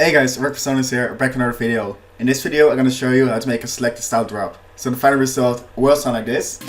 Hey guys, Sonance here, back with another video. In this video I'm going to show you how to make a selected style drop. So the final result will sound like this.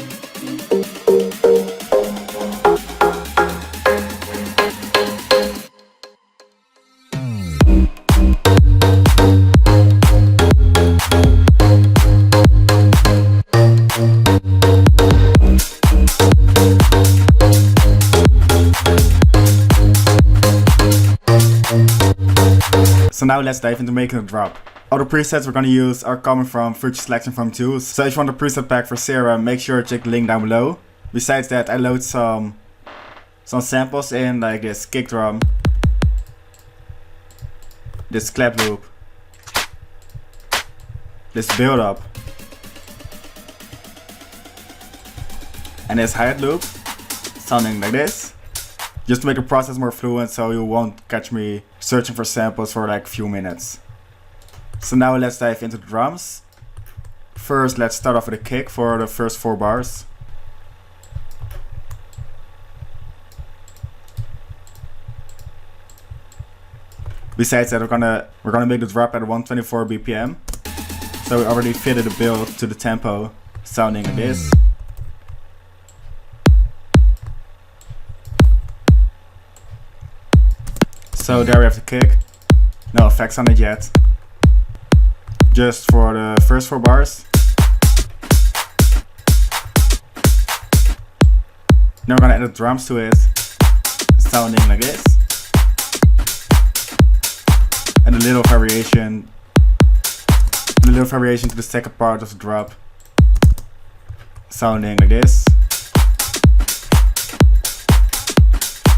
So now let's dive into making a drop. All the presets we're going to use are coming from Virtual Selection from Tools. So if you want a preset pack for Sierra, make sure to check the link down below. Besides that, I load some samples in, like this kick drum, this clap loop, this build up, and this hi-hat loop, sounding like this. Just to make the process more fluent so you won't catch me searching for samples for like a few minutes. So now let's dive into the drums. First let's start off with a kick for the first 4 bars. Besides that, we're gonna make the drop at 124 BPM. So we already fitted the build to the tempo, sounding like this. So there we have the kick. No effects on it yet. Just for the first 4 bars. Now we're gonna add the drums to it, sounding like this. And a little variation to the second part of the drop, sounding like this.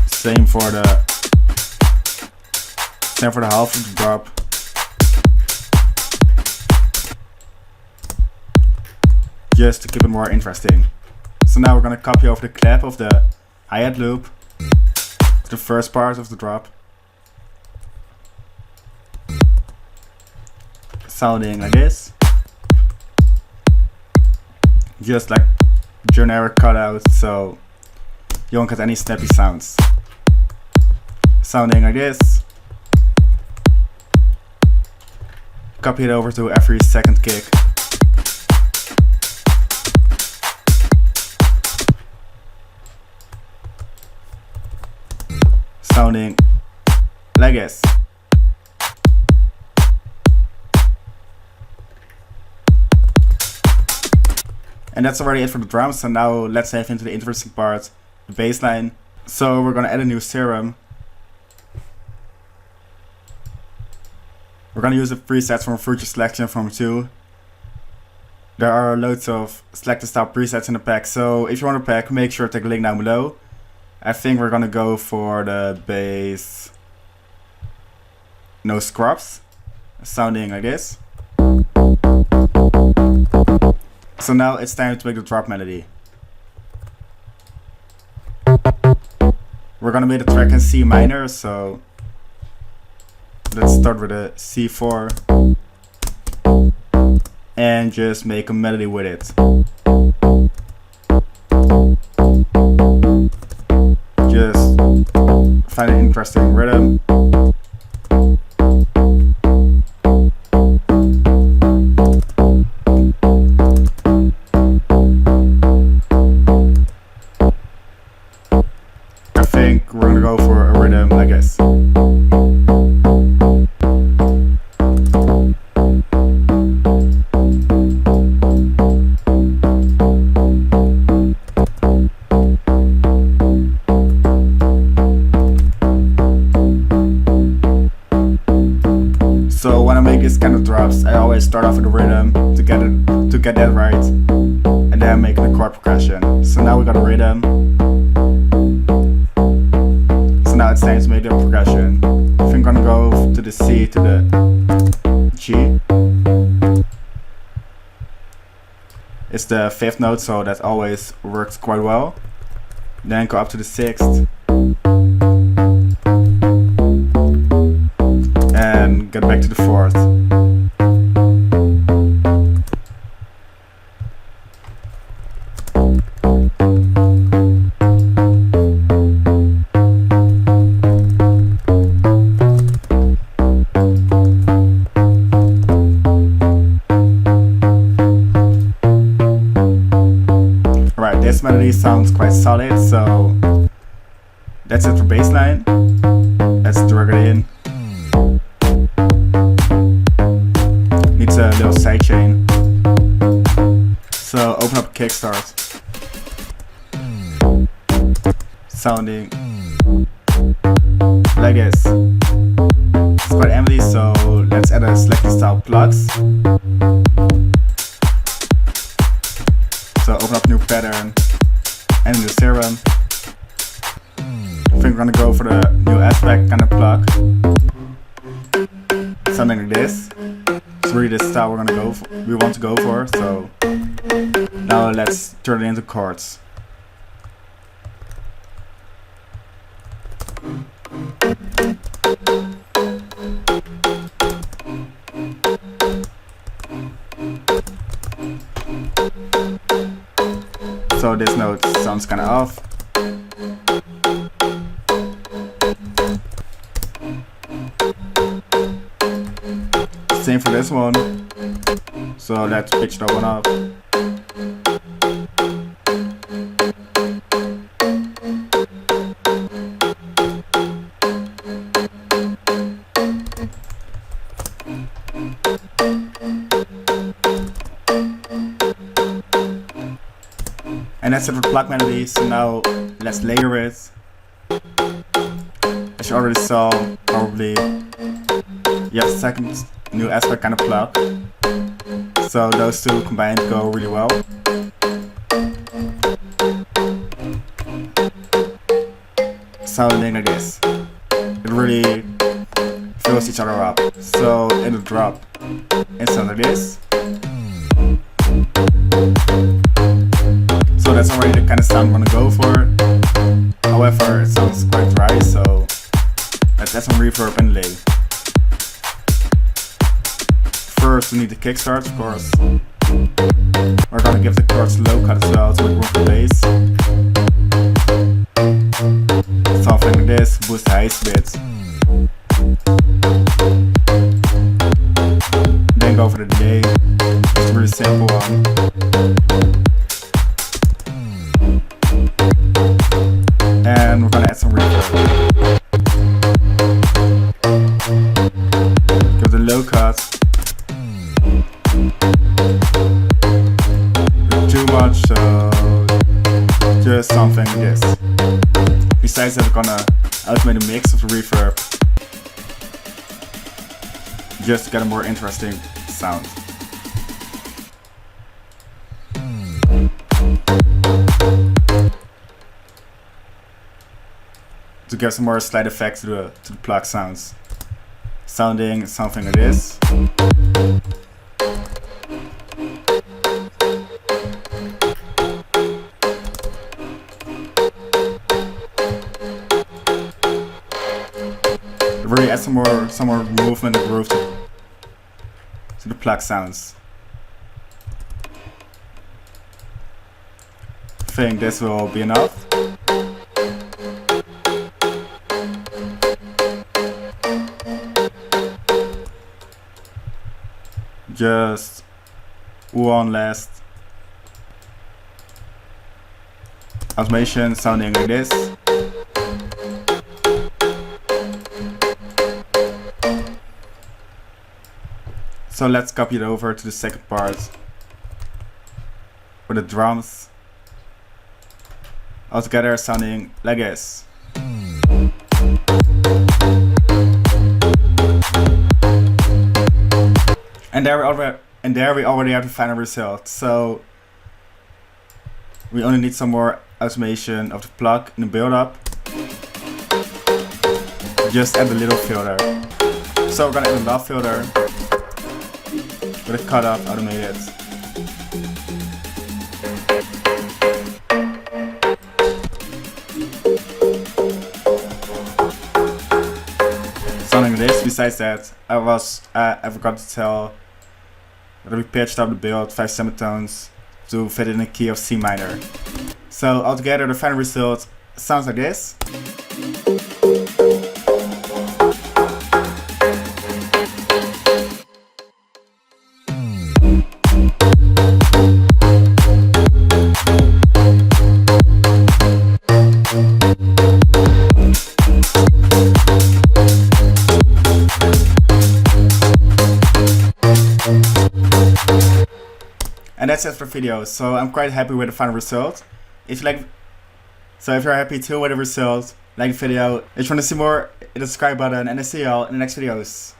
Same for the half of the drop. Just to keep it more interesting. So now we're gonna copy over the clap of the hi-hat loop to the first part of the drop, sounding like this. Just like generic cutout, so you won't get any snappy sounds. Sounding like this. Copy it over to every second kick. Sounding like this. And that's already it for the drums. So now let's dive into the interesting part, the bass line. So we're gonna add a new serum. We're gonna use the presets from Virtual Selection from Tools. There are loads of selected style presets in the pack, so if you want a pack, make sure to take the link down below. I think we're gonna go for the bass no scrubs, sounding like this. So now it's time to make the drop melody. We're gonna make the track in C minor, so let's start with a C4 and just make a melody with it. Just find an interesting rhythm. I think we're gonna go for a rhythm like this. So when I make this kind of drops, I always start off with a rhythm to get that right, and then make the chord progression. So now we got a rhythm. So now it's time to make the progression. I think I'm gonna go to the C to the G. It's the 5th note, so that always works quite well. Then go up to the 6th. And get back to the 4th. melody sounds quite solid, so that's it for bassline. Let's drag it in. Needs a little sidechain. So open up kickstart. Sounding like this. It's quite empty, so let's add a selecting style plugs. So open up new pattern and new serum. I think we're gonna go for the new aspect kind of plug. Something like this. It's really the style we want to go for. So now let's turn it into chords. So this note sounds kind of off. Same for this one. So let's pitch that one up. And that's it for plug melodies. So now let's layer it. As you already saw, probably second new aspect kind of plug. So those two combined go really well. Sounding like this. It really fills each other up. So it'll drop and sound like this. So that's already the kind of sound I'm gonna go for. However, it sounds quite dry, so let's add some reverb and delay. First, we need the kickstart, of course. We're gonna give the chords low cut as well to make room for bass. Something like this, boost the highs a bit. Then go for the delay. It's a really simple one. And we're gonna add some reverb. Give the low cut. Too much, so just something like this. Besides that, we're gonna automate a mix of the reverb just to get a more interesting sound. To give some more slight effects to the plug sounds. Sounding something like this. Really add some more movement and groove to the plug sounds. I think this will be enough. Just one last automation sounding like this. So let's copy it over to the second part with the drums all together sounding like this. And there we already have the final result. So we only need some more automation of the plug in the build-up. Just add a little filter. So we're gonna add a love filter with a cutoff automated. Sounding like this. Besides that, I forgot to tell that we pitched up the build 5 semitones to fit in a key of C minor. So altogether the final result sounds like this. And that's it for the video. So I'm quite happy with the final result. If you're happy too with the result, like the video. If you want to see more, hit the subscribe button, and I'll see y'all in the next videos.